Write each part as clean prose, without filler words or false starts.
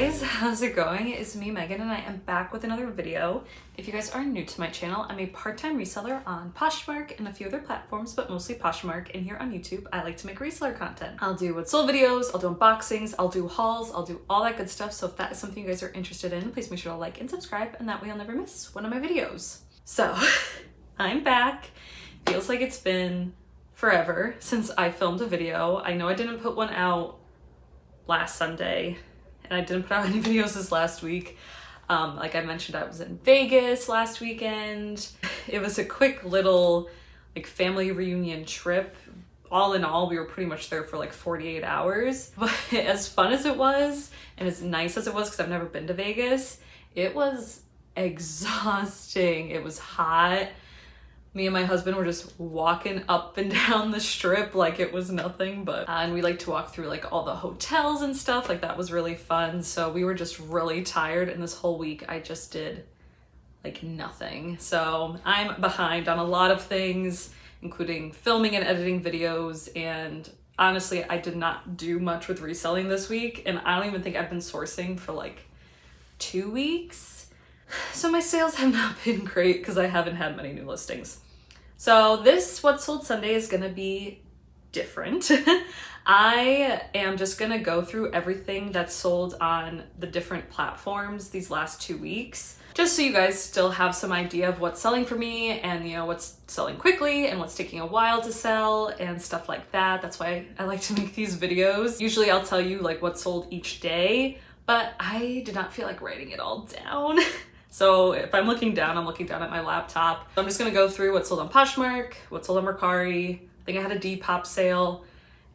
guys, how's it going? It's me, Megan, and I am back with another video. If you guys are new to my channel, I'm a part-time reseller on Poshmark and a few other platforms, but mostly Poshmark. And here on YouTube, I like to make reseller content. I'll do what sold videos, I'll do unboxings, I'll do hauls, I'll do all that good stuff. So if that is something you guys are interested in, please make sure to like and subscribe, and that way you'll never miss one of my videos. So, I'm back. Feels like it's been forever since I filmed a video. I know I didn't put one out last Sunday, and I didn't put out any videos this last week. Like I mentioned, I was in Vegas last weekend. It was a quick little like family reunion trip. All in all, we were pretty much there for like 48 hours. But as fun as it was, and as nice as it was, because I've never been to Vegas, it was exhausting. It was hot. Me and my husband were just walking up and down the strip like it was nothing, but and we like to walk through like all the hotels and stuff. Like that was really fun. So we were just really tired, and this whole week I just did like nothing. So I'm behind on a lot of things, including filming and editing videos, and honestly I did not do much with reselling this week, and I don't even think I've been sourcing for like 2 weeks. So my sales have not been great because I haven't had many new listings. So this What Sold Sunday is gonna be different. I am just gonna go through everything that's sold on the different platforms these last 2 weeks, just so you guys still have some idea of what's selling for me, and you know what's selling quickly and what's taking a while to sell and stuff like that. That's why I like to make these videos. Usually I'll tell you like what sold each day, but I did not feel like writing it all down. So if I'm looking down, I'm looking down at my laptop. I'm just gonna go through what sold on Poshmark, what sold on Mercari. I think I had a Depop sale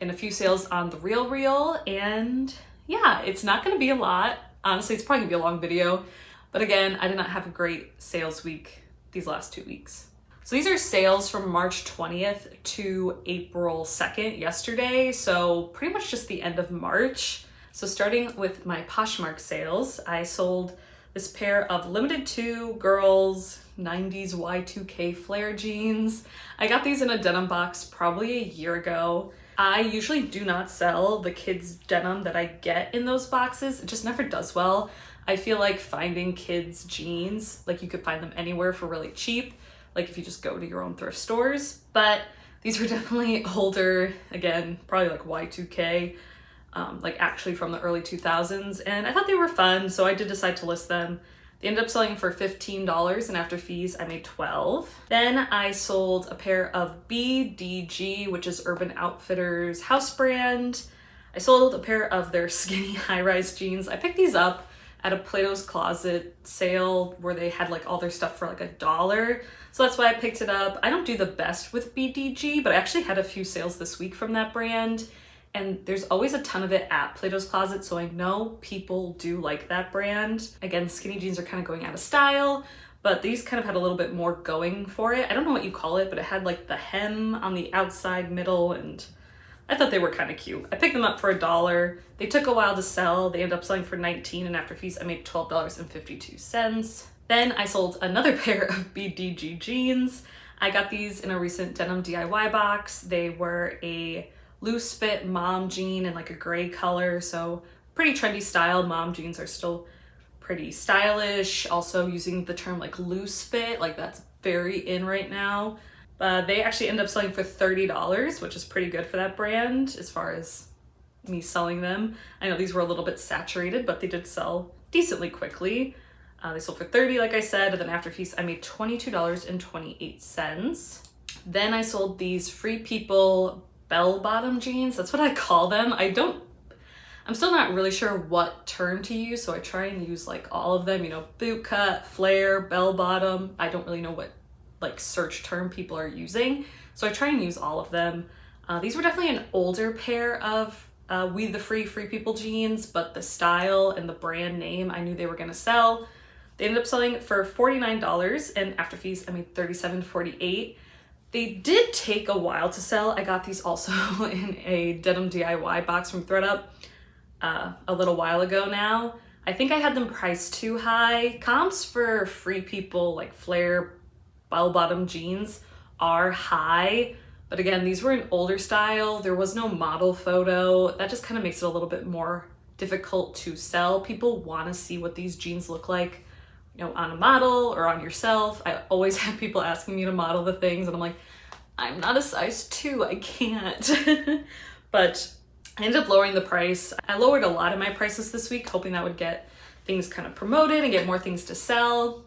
and a few sales on the RealReal, and yeah, it's not gonna be a lot. Honestly, it's probably gonna be a long video, but again, I did not have a great sales week these last 2 weeks. So these are sales from March 20th to April 2nd, yesterday. So pretty much just the end of March. So starting with my Poshmark sales, I sold this pair of limited to girls 90s Y2K flare jeans. I got these in a denim box probably a year ago. I usually do not sell the kids denim that I get in those boxes. It just never does well. I feel like finding kids jeans, like you could find them anywhere for really cheap, like if you just go to your own thrift stores. But these were definitely older, again, probably like Y2K. Like actually from the early 2000s, and I thought they were fun, so I did decide to list them. They ended up selling for $15, and after fees I made $12. Then I sold a pair of BDG, which is Urban Outfitters house brand. I sold a pair of their skinny high-rise jeans. I picked these up at a Plato's Closet sale where they had like all their stuff for like $1. So that's why I picked it up. I don't do the best with BDG, but I actually had a few sales this week from that brand. And there's always a ton of it at Plato's Closet, so I know people do like that brand. Again, skinny jeans are kind of going out of style, but these kind of had a little bit more going for it. I don't know what you call it, but it had like the hem on the outside middle, and I thought they were kind of cute. I picked them up for $1. They took a while to sell. They ended up selling for $19, and after fees I made $12.52. Then I sold another pair of BDG jeans. I got these in a recent denim DIY box. They were a loose fit mom jean in like a gray color, so pretty trendy style. Mom jeans are still pretty stylish. Also using the term like loose fit, like that's very in right now. They actually end up selling for $30, which is pretty good for that brand as far as me selling them. I know these were a little bit saturated, but they did sell decently quickly. They sold for $30, like I said, and then after fees I made $22.28. Then I sold these Free People bell-bottom jeans. That's what I call them. I'm still not really sure what term to use, so I try and use like all of them, you know, boot cut, flare, bell-bottom. I don't really know what like search term people are using, so I try and use all of them. These were definitely an older pair of We the Free People jeans, but the style and the brand name, I knew they were gonna sell. They ended up selling for $49, and after fees I made $37.48. They did take a while to sell. I got these also in a denim DIY box from ThredUp a little while ago now. I think I had them priced too high. Comps for Free People, like flare bell-bottom jeans, are high. But again, these were an older style. There was no model photo. That just kind of makes it a little bit more difficult to sell. People want to see what these jeans look like, you know, on a model or on yourself. I always have people asking me to model the things and I'm like, I'm not a size 2, I can't. But I ended up lowering the price. I lowered a lot of my prices this week, hoping that would get things kind of promoted and get more things to sell.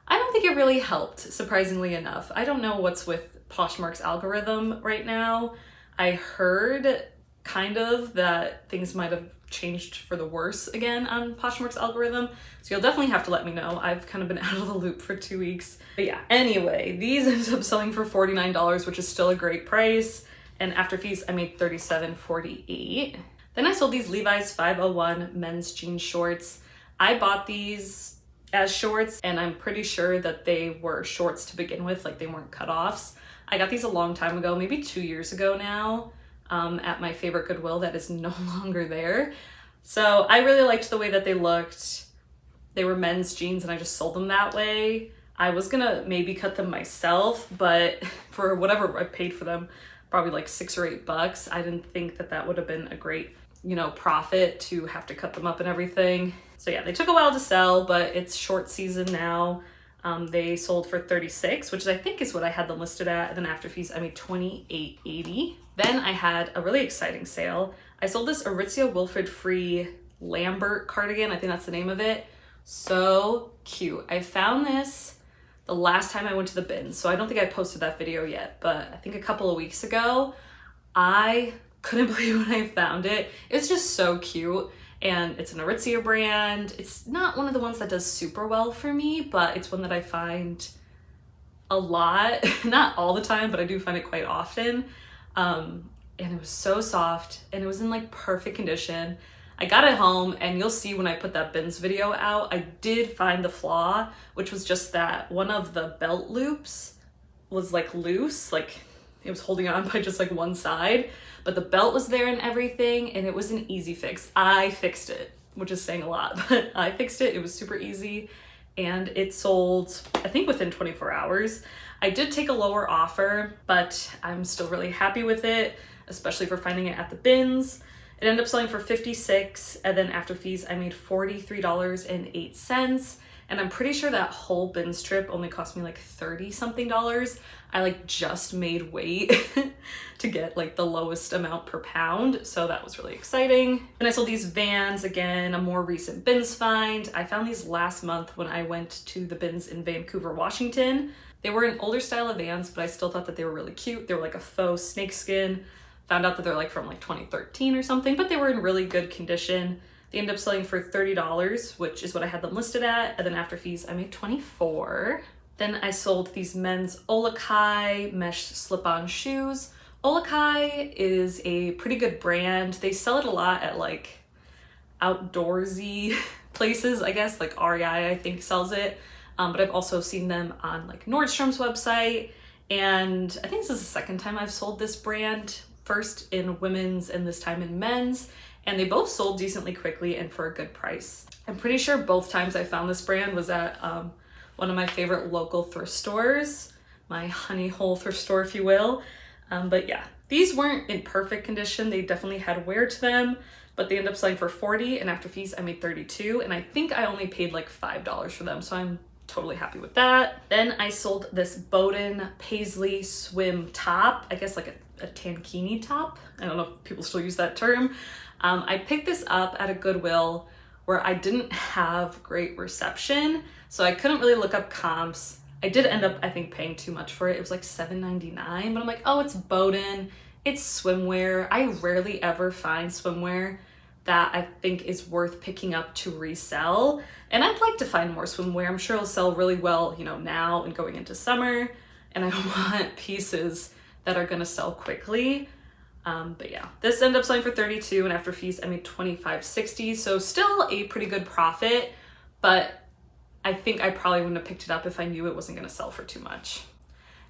I don't think it really helped, surprisingly enough. I don't know what's with Poshmark's algorithm right now. I heard kind of that things might have changed for the worse again on Poshmark's algorithm. So you'll definitely have to let me know. I've kind of been out of the loop for 2 weeks. But yeah, anyway, these ended up selling for $49, which is still a great price. And after fees, I made $37.48. Then I sold these Levi's 501 men's jean shorts. I bought these as shorts and I'm pretty sure that they were shorts to begin with, like they weren't cutoffs. I got these a long time ago, maybe 2 years ago now, at my favorite Goodwill that is no longer there. So I really liked the way that they looked. They were men's jeans and I just sold them that way. I was gonna maybe cut them myself, but for whatever I paid for them, probably like $6 or $8, I didn't think that that would have been a great, you know, profit to have to cut them up and everything. So yeah, they took a while to sell, but it's short season now. They sold for $36, which I think is what I had them listed at. And then after fees, I made $28.80. Then I had a really exciting sale. I sold this Aritzia Wilfred free Lambert cardigan. I think that's the name of it. So cute. I found this the last time I went to the bins. So I don't think I posted that video yet, but I think a couple of weeks ago, I couldn't believe when I found it. It's just so cute. And it's an Aritzia brand. It's not one of the ones that does super well for me, but it's one that I find a lot, not all the time, but I do find it quite often. And it was so soft and it was in like perfect condition. I got it home and you'll see when I put that bins video out, I did find the flaw, which was just that one of the belt loops was like loose, like it was holding on by just like one side, but the belt was there and everything, and it was an easy fix. I fixed it, which is saying a lot, but I fixed it. It was super easy and it sold, I think within 24 hours. I did take a lower offer, but I'm still really happy with it, especially for finding it at the bins. It ended up selling for $56, and then after fees, I made $43.08. And I'm pretty sure that whole bins trip only cost me like 30 something dollars. I like just made weight to get like the lowest amount per pound. So that was really exciting. And I sold these Vans, again, a more recent bins find. I found these last month when I went to the bins in Vancouver, Washington. They were an older style of Vans, but I still thought that they were really cute. They were like a faux snakeskin. Found out that they're like from like 2013 or something, but they were in really good condition. They ended up selling for $30, which is what I had them listed at. And then after fees, I made $24. Then I sold these men's Olukai mesh slip-on shoes. Olukai is a pretty good brand. They sell it a lot at like outdoorsy places, I guess, like REI I think sells it. But I've also seen them on like Nordstrom's website. And I think this is the second time I've sold this brand, first in women's and this time in men's. And they both sold decently quickly and for a good price. I'm pretty sure both times I found this brand was at one of my favorite local thrift stores, my honey hole thrift store, if you will. But yeah, these weren't in perfect condition. They definitely had wear to them, but they ended up selling for $40, and after fees, I made $32. And I think I only paid like $5 for them. So I'm totally happy with that. Then I sold this Boden Paisley swim top, I guess like a tankini top. I don't know if people still use that term. I picked this up at a Goodwill where I didn't have great reception, so I couldn't really look up comps. I did end up, I think, paying too much for it. It was like $7.99, but I'm like, oh, it's Boden, it's swimwear. I rarely ever find swimwear that I think is worth picking up to resell. And I'd like to find more swimwear. I'm sure it'll sell really well, you know, now and going into summer. And I want pieces that are gonna sell quickly. But yeah, this ended up selling for $32, and after fees, I made $25.60. So still a pretty good profit, but I think I probably wouldn't have picked it up if I knew it wasn't gonna sell for too much.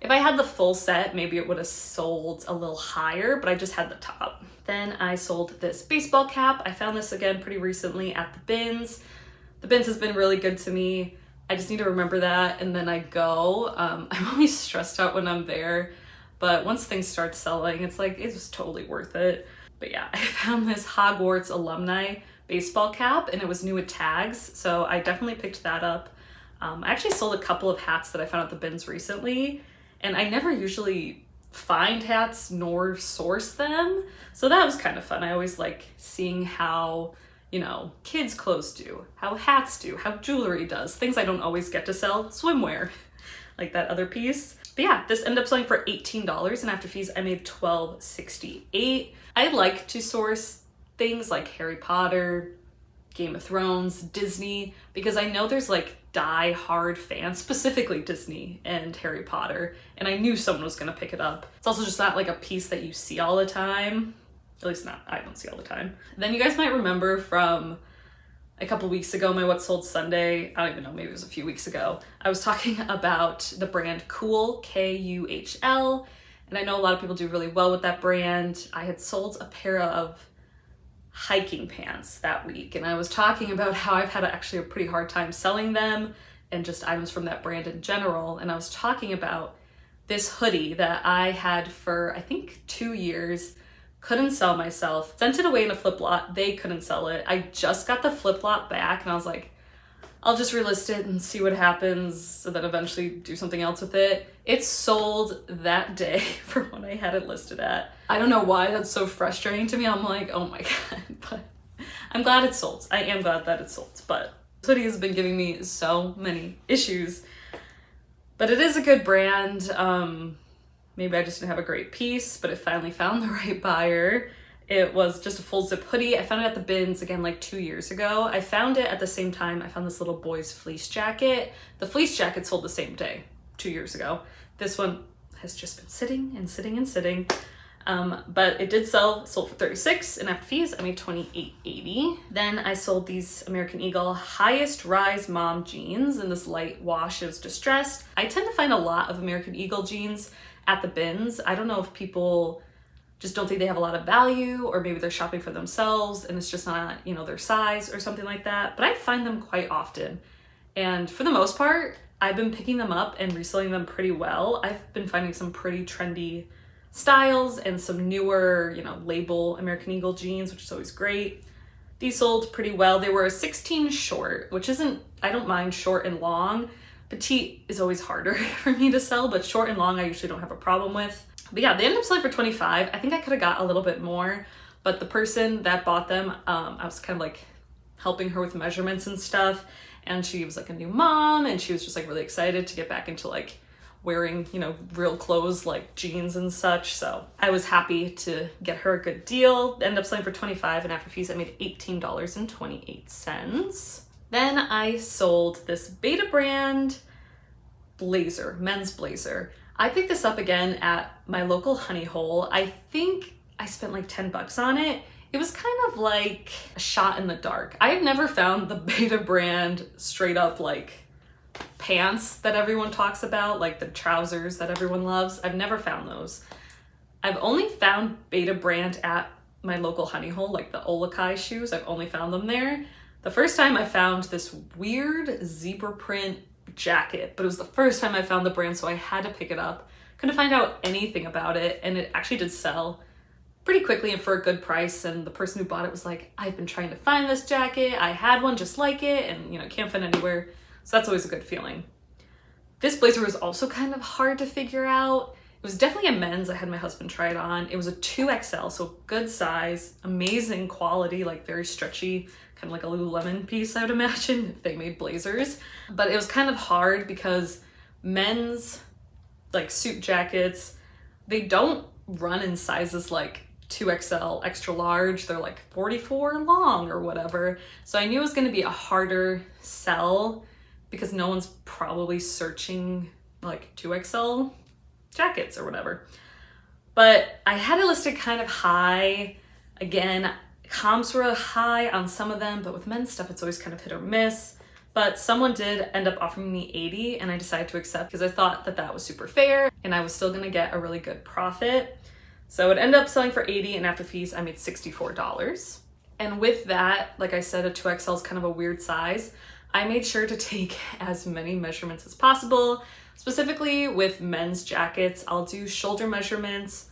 If I had the full set, maybe it would have sold a little higher, but I just had the top. Then I sold this baseball cap. I found this again pretty recently at the bins. The bins has been really good to me. I just need to remember that, and then I go. I'm always stressed out when I'm there, but once things start selling, it's like, it's totally worth it. But yeah, I found this Hogwarts alumni baseball cap and it was new with tags, so I definitely picked that up. I actually sold a couple of hats that I found at the bins recently, and I never usually find hats nor source them, so that was kind of fun. I always like seeing how, you know, kids' clothes do, how hats do, how jewelry does, things I don't always get to sell, swimwear, like that other piece. But yeah, this ended up selling for $18, and after fees I made $12.68. I like to source things like Harry Potter, Game of Thrones, Disney, because I know there's like die-hard fans, specifically Disney and Harry Potter, and I knew someone was gonna pick it up. It's also just not like a piece that you see all the time, at least not, I don't see all the time. Then you guys might remember from a couple weeks ago, my What Sold Sunday, I don't even know, maybe it was a few weeks ago, I was talking about the brand Kuhl, K-U-H-L, and I know a lot of people do really well with that brand. I had sold a pair of hiking pants that week, and I was talking about how I've had actually a pretty hard time selling them and just items from that brand in general. And I was talking about this hoodie that I had for I think 2 years, couldn't sell myself, sent it away in a flip lot, they couldn't sell it. I just got the flip lot back and I was like, I'll just relist it and see what happens, so then eventually do something else with it. It sold that day for what I had it listed at. I don't know why that's so frustrating to me. I'm like, oh my God, but I'm glad it sold. I am glad that it sold, but this hoodie has been giving me so many issues. But it is a good brand. Maybe I just didn't have a great piece, but it finally found the right buyer. It was just a full zip hoodie. I found it at the bins again like 2 years ago. I found it at the same time I found this little boy's fleece jacket. The fleece jacket sold the same day 2 years ago. This one has just been sitting and sitting and sitting. But it did sell, sold for $36, and after fees I made $28.80. Then I sold these American Eagle highest rise mom jeans in this light wash. It was distressed. I tend to find a lot of American Eagle jeans at the bins. I don't know if people just don't think they have a lot of value, or maybe they're shopping for themselves and it's just not, you know, their size or something like that. But I find them quite often, and for the most part I've been picking them up and reselling them pretty well. I've been finding some pretty trendy styles and some newer, you know, label American Eagle jeans, which is always great. These sold pretty well. They were a 16 short, which isn't, I don't mind short and long. Petite is always harder for me to sell, but short and long I usually don't have a problem with. But yeah, they ended up selling for $25. I think I could have got a little bit more, but the person that bought them, I was kind of like helping her with measurements and stuff, and she was like a new mom, and she was just like really excited to get back into like wearing, you know, real clothes like jeans and such. So I was happy to get her a good deal. Ended up selling for $25, and after fees I made $18.28. Then I sold this BetaBrand blazer, men's blazer. I picked this up again at my local honey hole. I think I spent like 10 bucks on it. It was kind of like a shot in the dark. I have never found the BetaBrand straight up like pants that everyone talks about, like the trousers that everyone loves. I've never found those. I've only found BetaBrand at my local honey hole, like the Olukai shoes. I've only found them there. The first time I found this weird zebra print jacket, but it was the first time I found the brand, so I had to pick it up. Couldn't find out anything about it, and it actually did sell pretty quickly and for a good price. And the person who bought it was like, I've been trying to find this jacket. I had one just like it, and you know, can't find anywhere. So that's always a good feeling. This blazer was also kind of hard to figure out. It was definitely a men's. I had my husband try it on. It was a 2XL, so good size, amazing quality, like very stretchy, kind of like a Lululemon piece, I would imagine, if they made blazers. But it was kind of hard because men's like suit jackets, they don't run in sizes like 2XL extra large. They're like 44 long or whatever. So I knew it was going to be a harder sell because no one's probably searching like 2XL jackets or whatever. But I had it listed kind of high. Again, comps were high on some of them, but with men's stuff, it's always kind of hit or miss. But someone did end up offering me $80, and I decided to accept because I thought that that was super fair and I was still gonna get a really good profit. So it ended up selling for $80, and after fees, I made $64. And with that, like I said, a 2XL is kind of a weird size. I made sure to take as many measurements as possible. Specifically with men's jackets, I'll do shoulder measurements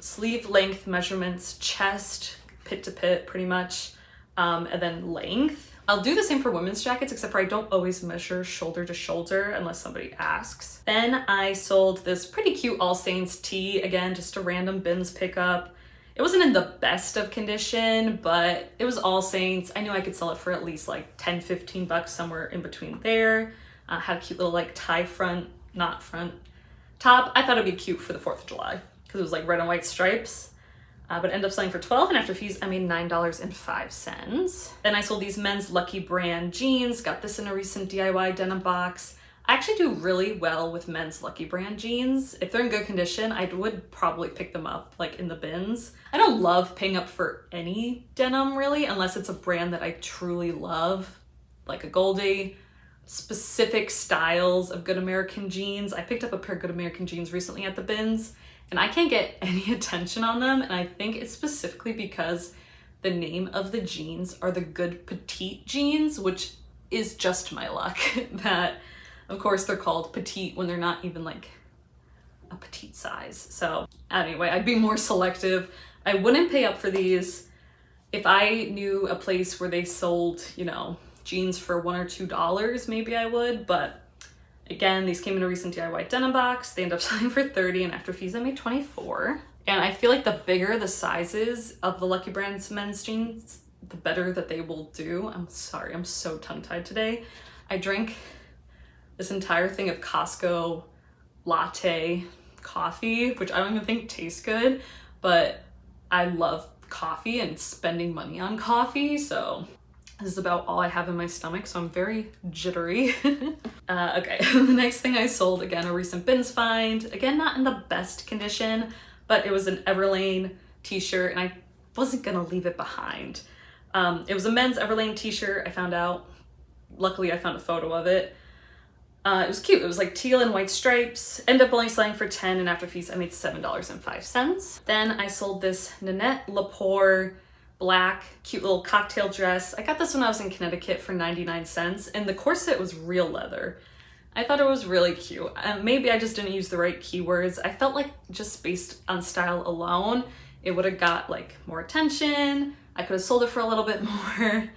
sleeve length measurements, chest, pit to pit pretty much, and then length. I'll do the same for women's jackets, except for I don't always measure shoulder to shoulder unless somebody asks. Then I sold this pretty cute All Saints tee, again, just a random bins pickup. It wasn't in the best of condition, but it was All Saints. I knew I could sell it for at least like 10, 15 bucks, somewhere in between there. Had a cute little like tie front, not front, top. I thought it'd be cute for the 4th of July because it was like red and white stripes. But ended up selling for $12, and after fees, I made $9.05. Then I sold these men's Lucky Brand jeans. Got this in a recent DIY denim box. I actually do really well with men's Lucky Brand jeans. If they're in good condition, I would probably pick them up like in the bins. I don't love paying up for any denim really, unless it's a brand that I truly love, like a Goldie. Specific styles of Good American jeans. I picked up a pair of Good American jeans recently at the bins, and I can't get any attention on them, and I think it's specifically because the name of the jeans are the Good Petite jeans, which is just my luck. That, of course, they're called petite when they're not even like a petite size. So anyway, I'd be more selective. I wouldn't pay up for these. If I knew a place where they sold, you know, jeans for $1 or $2, maybe I would, but again, these came in a recent DIY denim box. They ended up selling for $30, and after fees I made $24. And I feel like the bigger the sizes of the Lucky Brand's men's jeans, the better that they will do. I'm sorry, I'm so tongue-tied today. I drank this entire thing of Costco latte coffee, which I don't even think tastes good, but I love coffee and spending money on coffee, so this is about all I have in my stomach, so I'm very jittery. Okay, the next thing I sold, again, a recent bins find. Again, not in the best condition, but it was an Everlane t-shirt, and I wasn't gonna leave it behind. It was a men's Everlane t-shirt, I found out. Luckily, I found a photo of it. It was cute. It was like teal and white stripes. Ended up only selling for $10, and after fees, I made $7.05. Then I sold this Nanette Lepore black, cute little cocktail dress. I got this when I was in Connecticut for 99 cents, and the corset was real leather. I thought it was really cute. Maybe I just didn't use the right keywords. I felt like just based on style alone, it would have got like more attention. I could have sold it for a little bit more.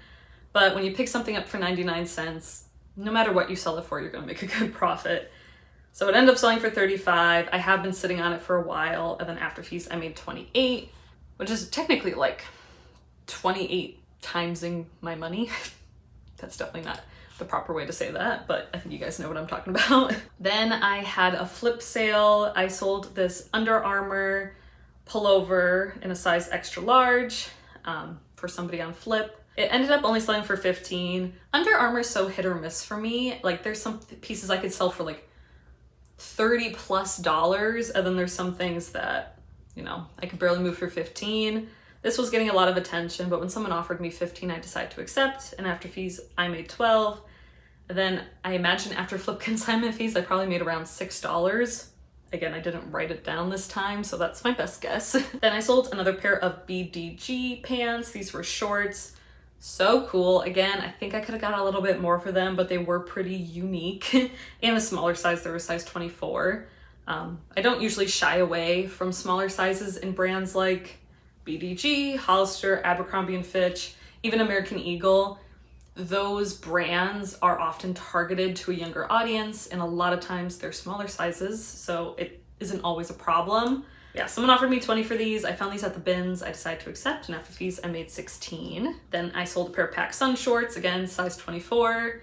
But when you pick something up for 99 cents, no matter what you sell it for, you're gonna make a good profit. So it ended up selling for 35. I have been sitting on it for a while, and then after fees, I made 28, which is technically like 28 timesing my money. That's definitely not the proper way to say that, but I think you guys know what I'm talking about. Then I had a flip sale. I sold this Under Armour pullover in a size extra large for somebody on Flip. It ended up only selling for 15. Under Armour is so hit or miss for me. Like there's some pieces I could sell for like $30+, and then there's some things that, you know, I could barely move for 15. This was getting a lot of attention, but when someone offered me 15, I decided to accept, and after fees, I made 12. And then I imagine after Flip consignment fees, I probably made around $6. Again, I didn't write it down this time, so that's my best guess. Then I sold another pair of BDG pants. These were shorts. So cool. Again, I think I could have got a little bit more for them, but they were pretty unique. And a smaller size, they were size 24. I don't usually shy away from smaller sizes in brands like BDG, Hollister, Abercrombie & Fitch, even American Eagle. Those brands are often targeted to a younger audience, and a lot of times they're smaller sizes, so it isn't always a problem. Yeah, someone offered me 20 for these. I found these at the bins. I decided to accept, and after fees, I made 16. Then I sold a pair of Pacsun shorts, again, size 24.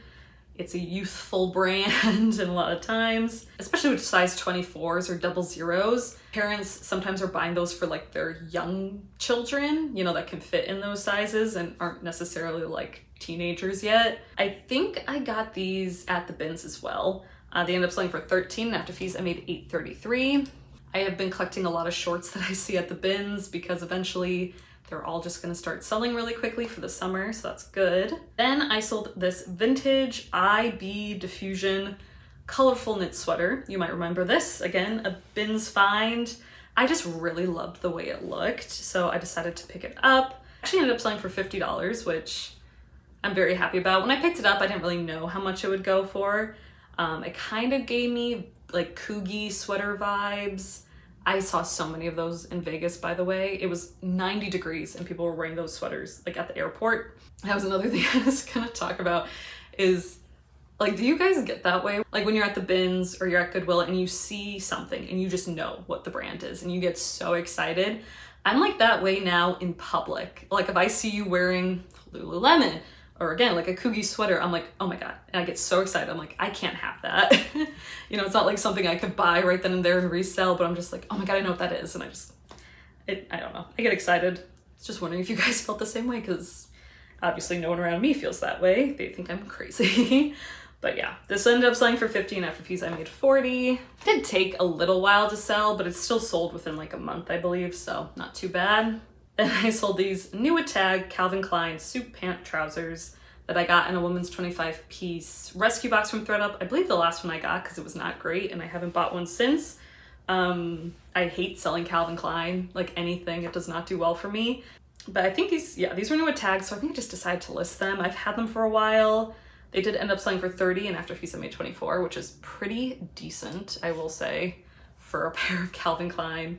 It's a youthful brand, and a lot of times, especially with size 24s or 00s, parents sometimes are buying those for like their young children, you know, that can fit in those sizes and aren't necessarily like teenagers yet. I think I got these at the bins as well. They ended up selling for 13, and after fees, I made $8.33. I have been collecting a lot of shorts that I see at the bins because eventually they're all just gonna start selling really quickly for the summer, so that's good. Then I sold this vintage IB Diffusion Colorful knit sweater. You might remember this. Again, a bins find. I just really loved the way it looked, so I decided to pick it up. Actually ended up selling for $50, which I'm very happy about. When I picked it up, I didn't really know how much it would go for. It kind of gave me like Kugi sweater vibes. I saw so many of those in Vegas, by the way. It was 90 degrees and people were wearing those sweaters like at the airport. That was another thing I was gonna talk about is like, do you guys get that way? Like when you're at the bins or you're at Goodwill and you see something and you just know what the brand is and you get so excited. I'm like that way now in public. Like if I see you wearing Lululemon or again, like a Kugi sweater, I'm like, oh my God. And I get so excited. I'm like, I can't have that. You know, it's not like something I could buy right then and there and resell, but I'm just like, oh my God, I know what that is. And I don't know. I get excited. Just wondering if you guys felt the same way, because obviously no one around me feels that way. They think I'm crazy. But yeah, this ended up selling for 50 and after fees I made 40. It did take a little while to sell, but it's still sold within like a month, I believe. So not too bad. And I sold these new with tag Calvin Klein suit pant trousers that I got in a women's 25-piece rescue box from ThredUp. I believe the last one I got because it was not great and I haven't bought one since. I hate selling Calvin Klein, like anything. It does not do well for me. But I think these were new with tags, so I think I just decided to list them. I've had them for a while. They did end up selling for 30 and after fees I made 24, which is pretty decent, I will say, for a pair of Calvin Klein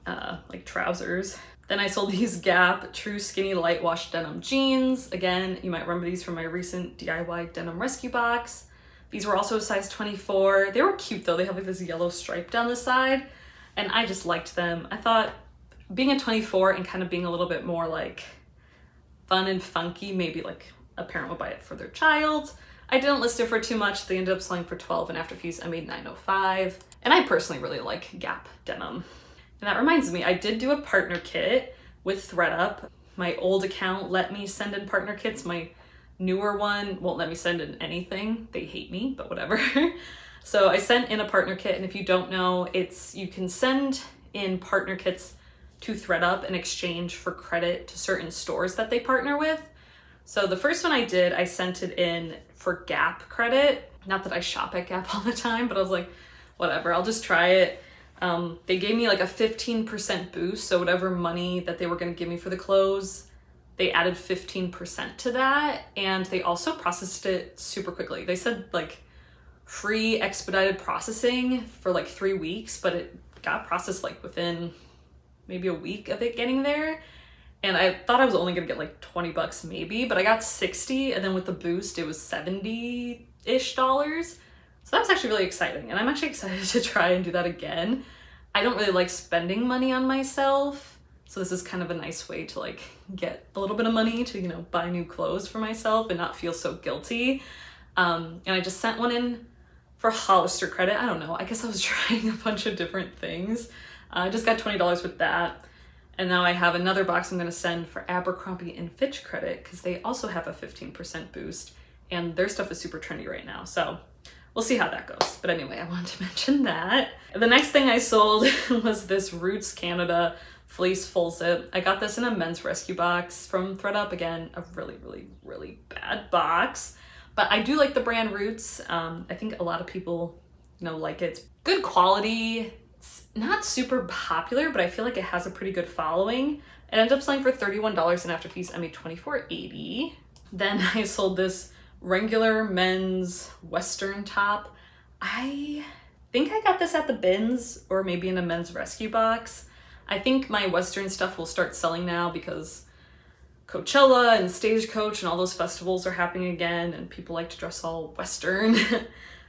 like trousers. Then I sold these Gap True Skinny Light Wash Denim Jeans. Again, you might remember these from my recent DIY denim rescue box. These were also a size 24. They were cute though. They have like this yellow stripe down the side and I just liked them. I thought being a 24 and kind of being a little bit more like fun and funky, maybe like a parent would buy it for their child. I didn't list it for too much. They ended up selling for 12 and after fees I made $9.05. And I personally really like Gap denim. And that reminds me, I did do a partner kit with ThredUp. My old account let me send in partner kits. My newer one won't let me send in anything. They hate me, but whatever. So I sent in a partner kit, and if you don't know, you can send in partner kits to ThredUp in exchange for credit to certain stores that they partner with. So the first one I did, I sent it in for Gap credit. Not that I shop at Gap all the time, but I was like, whatever, I'll just try it. They gave me like a 15% boost. So whatever money that they were going to give me for the clothes, they added 15% to that. And they also processed it super quickly. They said like free expedited processing for like 3 weeks, but it got processed like within maybe a week of it getting there. And I thought I was only gonna get like 20 bucks maybe, but I got 60, and then with the boost it was $70-ish. So that was actually really exciting, and I'm actually excited to try and do that again. I don't really like spending money on myself, so this is kind of a nice way to like get a little bit of money to, you know, buy new clothes for myself and not feel so guilty. And I just sent one in for Hollister credit. I don't know, I guess I was trying a bunch of different things. I just got $20 with that. And now I have another box I'm gonna send for Abercrombie and Fitch credit because they also have a 15% boost and their stuff is super trendy right now. So we'll see how that goes. But anyway, I wanted to mention that. The next thing I sold was this Roots Canada fleece full zip. I got this in a men's rescue box from ThredUp. Again, a really, really, really bad box. But I do like the brand Roots. I think a lot of people, you know, like it. It's good quality. It's not super popular, but I feel like it has a pretty good following. It ended up selling for $31 and after fees I made $24.80. Then I sold this Wrangler men's Western top. I think I got this at the bins or maybe in a men's rescue box. I think my Western stuff will start selling now because Coachella and Stagecoach and all those festivals are happening again and people like to dress all Western.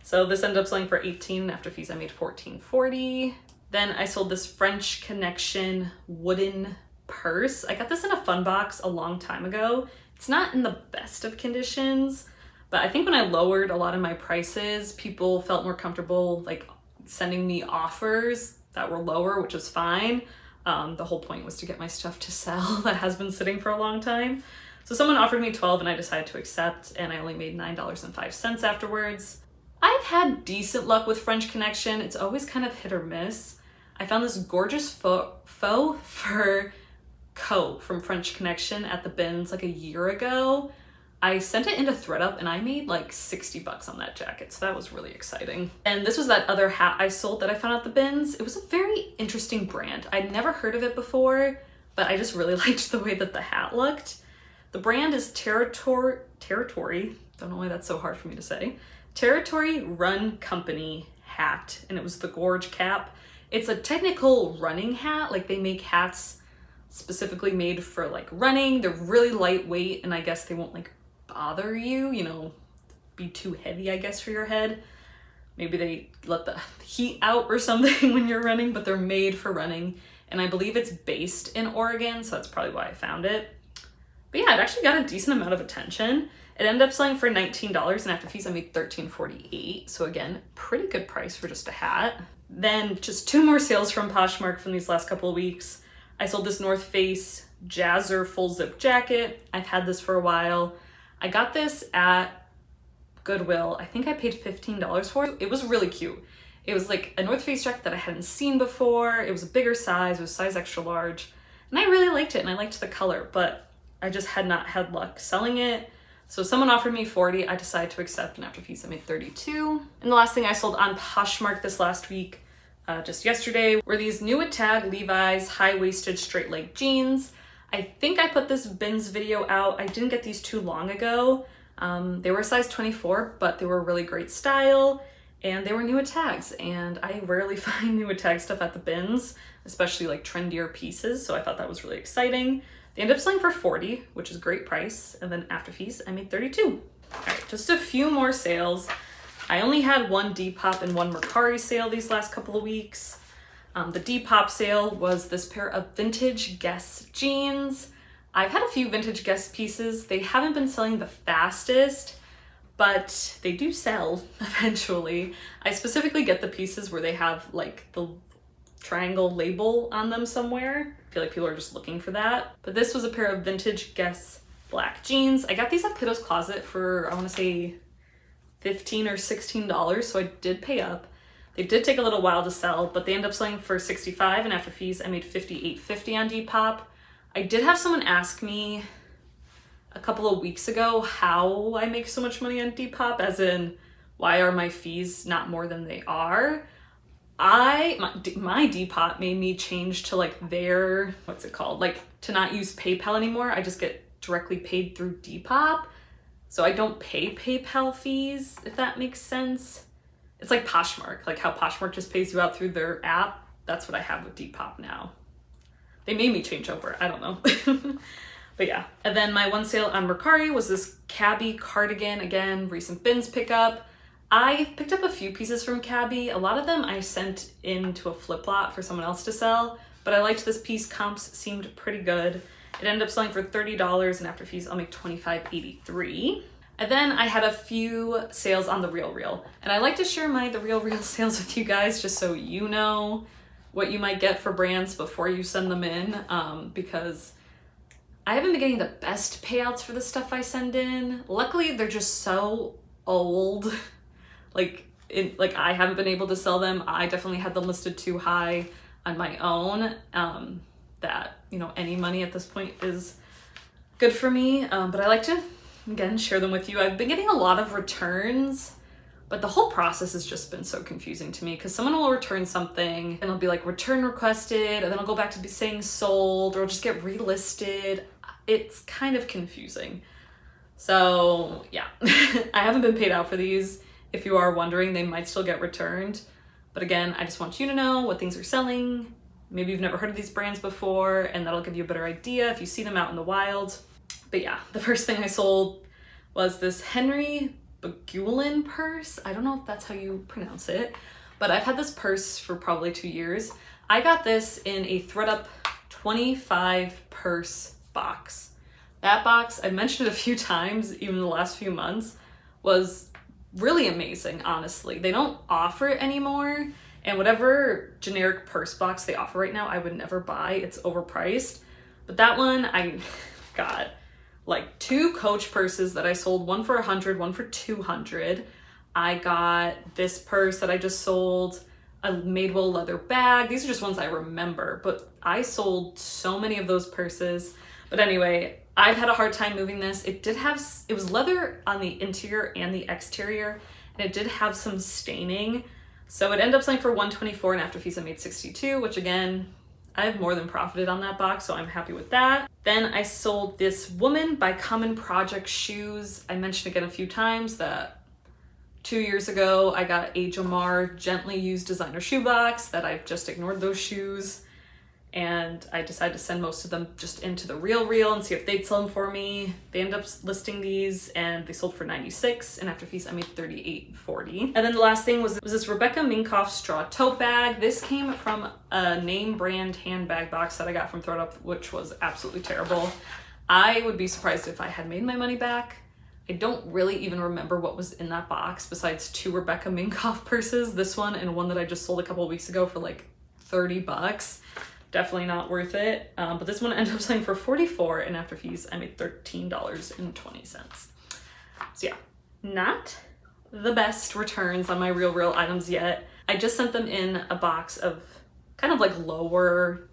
So this ended up selling for $18 and after fees I made $14.40. Then I sold this French Connection wooden purse. I got this in a fun box a long time ago. It's not in the best of conditions, but I think when I lowered a lot of my prices, people felt more comfortable like sending me offers that were lower, which is fine. The whole point was to get my stuff to sell that has been sitting for a long time. So someone offered me $12 and I decided to accept, and I only made $9.05 afterwards. I've had decent luck with French Connection. It's always kind of hit or miss. I found this gorgeous faux fur coat from French Connection at the bins like a year ago. I sent it into ThredUp and I made like 60 bucks on that jacket, so that was really exciting. And this was that other hat I sold that I found at the bins. It was a very interesting brand. I'd never heard of it before, but I just really liked the way that the hat looked. The brand is Territory, don't know why that's so hard for me to say, Territory Run Company hat, and it was the gorge cap. It's a technical running hat. Like they make hats specifically made for like running. They're really lightweight and I guess they won't like bother you, you know, be too heavy, I guess, for your head. Maybe they let the heat out or something when you're running, but they're made for running. And I believe it's based in Oregon, so that's probably why I found it. But yeah, it actually got a decent amount of attention. It ended up selling for $19 and after fees I made $13.48. So again, pretty good price for just a hat. Then just 2 more sales from Poshmark from these last couple of weeks. I sold this North Face Jazzer full zip jacket. I've had this for a while. I got this at Goodwill. I think I paid $15 for it. It was really cute. It was like a North Face jacket that I hadn't seen before. It was a bigger size, it was size extra large. And I really liked it and I liked the color, but I just had not had luck selling it. So someone offered me $40, I decided to accept and after fees I made $32. And the last thing I sold on Poshmark this last week, just yesterday, were these new at tag Levi's high-waisted straight leg jeans. I think I put this bins video out. I didn't get these too long ago. They were a size 24, but they were a really great style and they were new at tags. And I rarely find new at tag stuff at the bins, especially like trendier pieces. So I thought that was really exciting. They ended up selling for $40, which is a great price. And then after fees, I made $32. All right, just a few more sales. I only had 1 Depop and 1 Mercari sale these last couple of weeks. The Depop sale was this pair of vintage Guess jeans. I've had a few vintage Guess pieces. They haven't been selling the fastest, but they do sell eventually. I specifically get the pieces where they have like the triangle label on them somewhere. I feel like people are just looking for that. But this was a pair of vintage Guess black jeans. I got these at Kiddo's Closet for, I want to say $15 or $16, so I did pay up. They did take a little while to sell, but they ended up selling for $65 and after fees I made $58.50 on Depop. I did have someone ask me a couple of weeks ago how I make so much money on Depop, as in why are my fees not more than they are? My Depop made me change to like their, what's it called? Like to not use PayPal anymore. I just get directly paid through Depop. So I don't pay PayPal fees, if that makes sense. It's like Poshmark, like how Poshmark just pays you out through their app. That's what I have with Depop now. They made me change over, I don't know. But yeah, and then my 1 sale on Mercari was this Cabby cardigan, again, recent bins pickup. I picked up a few pieces from Cabby. A lot of them I sent into a flip lot for someone else to sell, but I liked this piece. Comps seemed pretty good. It ended up selling for $30 and after fees I'll make $25.83. And then I had a few sales on the RealReal. And I like to share the RealReal sales with you guys just so you know what you might get for brands before you send them in, because I haven't been getting the best payouts for the stuff I send in. Luckily, they're just so old. Like I haven't been able to sell them. I definitely had them listed too high on my own, that, you know, any money at this point is good for me. But I like to, again, share them with you. I've been getting a lot of returns, but the whole process has just been so confusing to me because someone will return something and it'll be like return requested, and then I'll go back to be saying sold, or it'll just get relisted. It's kind of confusing. So yeah, I haven't been paid out for these. If you are wondering, they might still get returned. But again, I just want you to know what things are selling. Maybe you've never heard of these brands before, and that'll give you a better idea if you see them out in the wild. But yeah, the first thing I sold was this Henry Bagulin purse. I don't know if that's how you pronounce it, but I've had this purse for probably 2 years. I got this in a ThredUp 25 purse box. That box, I've mentioned it a few times, even the last few months, was really amazing, honestly. They don't offer it anymore, and whatever generic purse box they offer right now, I would never buy. It's overpriced. But that one, I got like 2 Coach purses that I sold, one for $100, one for $200. I got this purse that I just sold, a Madewell leather bag. These are just ones I remember, but I sold so many of those purses. But anyway, I've had a hard time moving this. It was leather on the interior and the exterior, and it did have some staining. So it ended up selling for $124, and after fees I made $62, which again, I've more than profited on that box, so I'm happy with that. Then I sold this Woman by Common Project shoes. I mentioned again a few times that 2 years ago, I got a Jamar gently used designer shoebox that I've just ignored those shoes. And I decided to send most of them just into the RealReal and see if they'd sell them for me. They ended up listing these and they sold for $96, and after fees I made $38.40. And then the last thing was this Rebecca Minkoff straw tote bag. This came from a name brand handbag box that I got from ThredUp, which was absolutely terrible. I would be surprised if I had made my money back. I don't really even remember what was in that box besides 2 Rebecca Minkoff purses, this one and one that I just sold a couple of weeks ago for like 30 bucks. Definitely not worth it. But this one ended up selling for $44, and after fees I made $13.20. So yeah, not the best returns on my RealReal items yet. I just sent them in a box of kind of like lower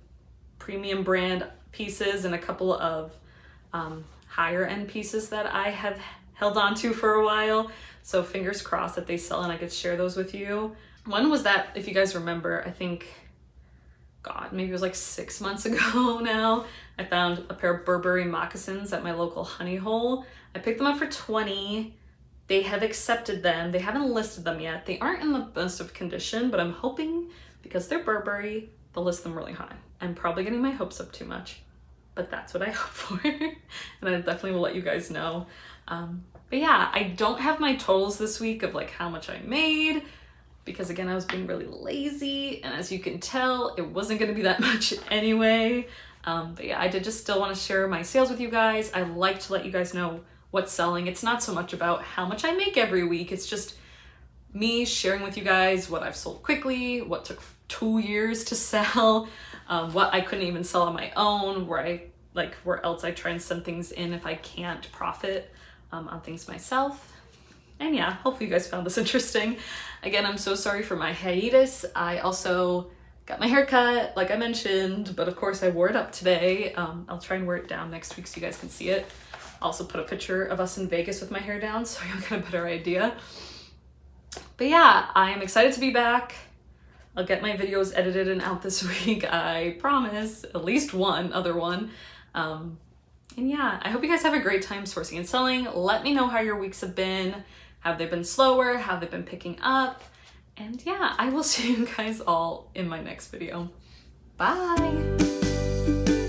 premium brand pieces and a couple of higher end pieces that I have held on to for a while. So fingers crossed that they sell and I could share those with you. One was that, if you guys remember, I think, God, maybe it was like 6 months ago now, I found a pair of Burberry moccasins at my local honey hole. I picked them up for $20. They have accepted them. They haven't listed them yet. They aren't in the best of condition, but I'm hoping because they're Burberry, they'll list them really high. I'm probably getting my hopes up too much, but that's what I hope for. And I definitely will let you guys know. But yeah, I don't have my totals this week of like how much I made, because again, I was being really lazy, and as you can tell, it wasn't gonna be that much anyway. But yeah, I did just still wanna share my sales with you guys. I like to let you guys know what's selling. It's not so much about how much I make every week, it's just me sharing with you guys what I've sold quickly, what took 2 years to sell, what I couldn't even sell on my own, where else I try and send things in if I can't profit on things myself. And yeah, hopefully you guys found this interesting. Again, I'm so sorry for my hiatus. I also got my hair cut, like I mentioned, but of course I wore it up today. I'll try and wear it down next week so you guys can see it. I'll also put a picture of us in Vegas with my hair down so you'll get a better idea. But yeah, I'm excited to be back. I'll get my videos edited and out this week, I promise. At least one other one. And yeah, I hope you guys have a great time sourcing and selling. Let me know how your weeks have been. Have they been slower? Have they been picking up? And yeah, I will see you guys all in my next video. Bye!